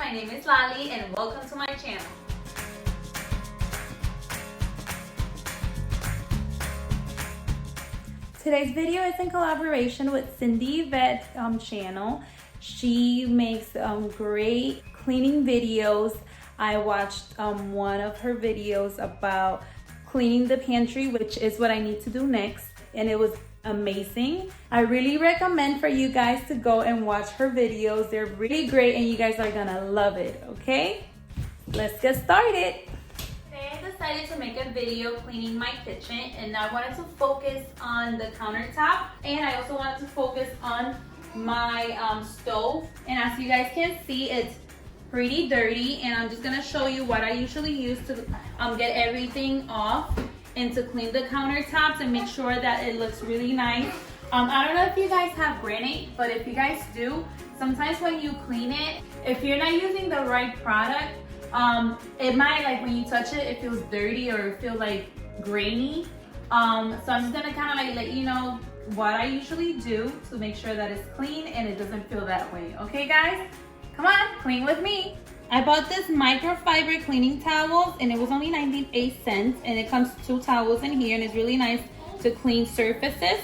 my name is Lali and welcome to my channel. Today's video is in collaboration with Cindy Yvette channel. She makes great cleaning videos. I watched one of her videos about cleaning the pantry, which is what I need to do next, and it was amazing. I really recommend for you guys to go and watch her videos. They're really great and you guys are gonna love it, okay? Let's get started. Today I decided to make a video cleaning my kitchen, and I wanted to focus on the countertop, and I also wanted to focus on my stove. And as you guys can see, it's pretty dirty, and I'm just gonna show you what I usually use to get everything off and to clean the countertops and make sure that it looks really nice. I don't know if you guys have Granite, but if you guys do, sometimes when you clean it, if you're not using the right product, it might, like when you touch it, it feels dirty or it feels like grainy. So I'm just gonna kind of like let you know what I usually do to make sure that it's clean and it doesn't feel that way. Okay guys, come on, clean with me. I bought this microfiber cleaning towels and it was only 98 cents, and it comes 2 towels in here, and it's really nice to clean surfaces.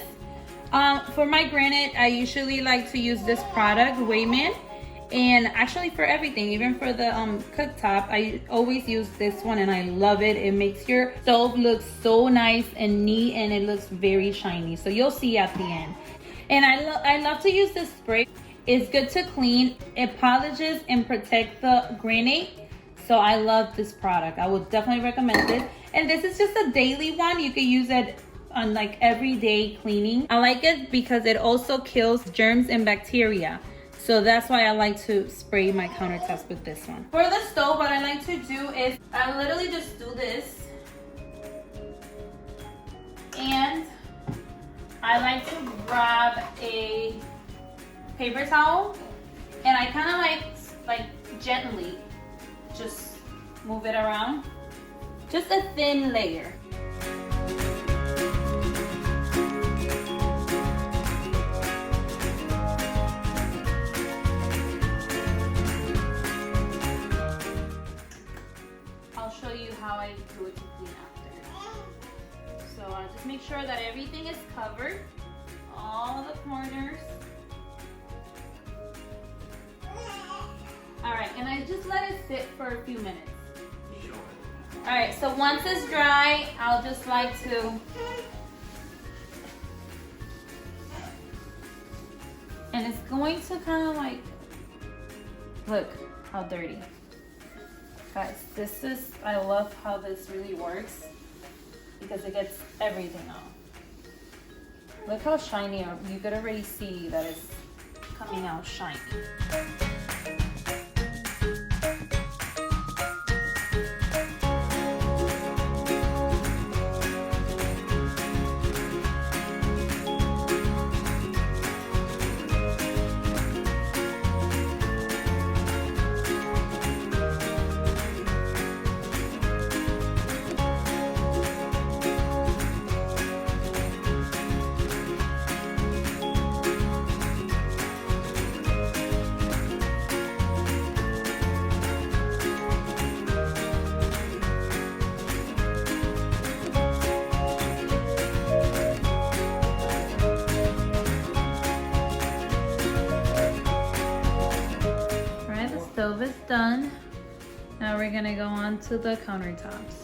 For my Granite, I usually like to use this product, Wayman, and actually for everything, even for the cooktop, I always use this one and I love it. It makes your stove look so nice and neat, and it looks very shiny, so you'll see at the end. And I love to use this spray. It's good to clean, it polishes and protects the Granite, so I love this product. I would definitely recommend this. And this is just a daily one. You can use it on like everyday cleaning. I like it because it also kills germs and bacteria, so that's why I like to spray my countertops with this one. For the stove, what I like to do is I literally just do this, and I like to grab a paper towel, and I kind of like gently just move it around, just a thin layer. I'll show you how I do it to clean after. So I'll just make sure that everything is covered, all the corners. All right, and I just let it sit for a few minutes. All right, so once it's dry, I'll just like to, and it's going to kind of like, look how dirty. Guys, this is, I love how this really works because it gets everything out. Look how shiny, you could already see that it's coming out shiny. Stove is done. Now we're gonna go on to the countertops.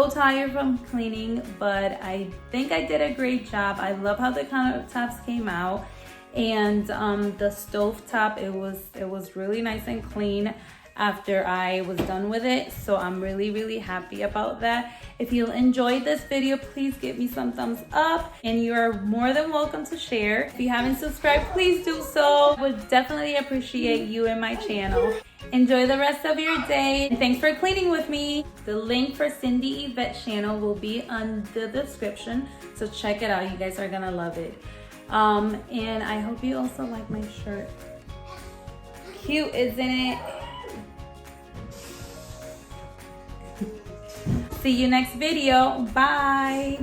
so tired from cleaning, but I think I did a great job. I love how the countertops came out, and the stove top, it was really nice and clean after I was done with it. So I'm really happy about that. If you enjoyed this video, please give me some thumbs up, and you are more than welcome to share. If you haven't subscribed, please do so. Would definitely appreciate you and my channel. Enjoy the rest of your day, and thanks for cleaning with me. The link for Cindy Yvette's channel will be on the description, so check it out. You guys are gonna love it. And I hope you also like my shirt. Cute, isn't it? See you next video. Bye.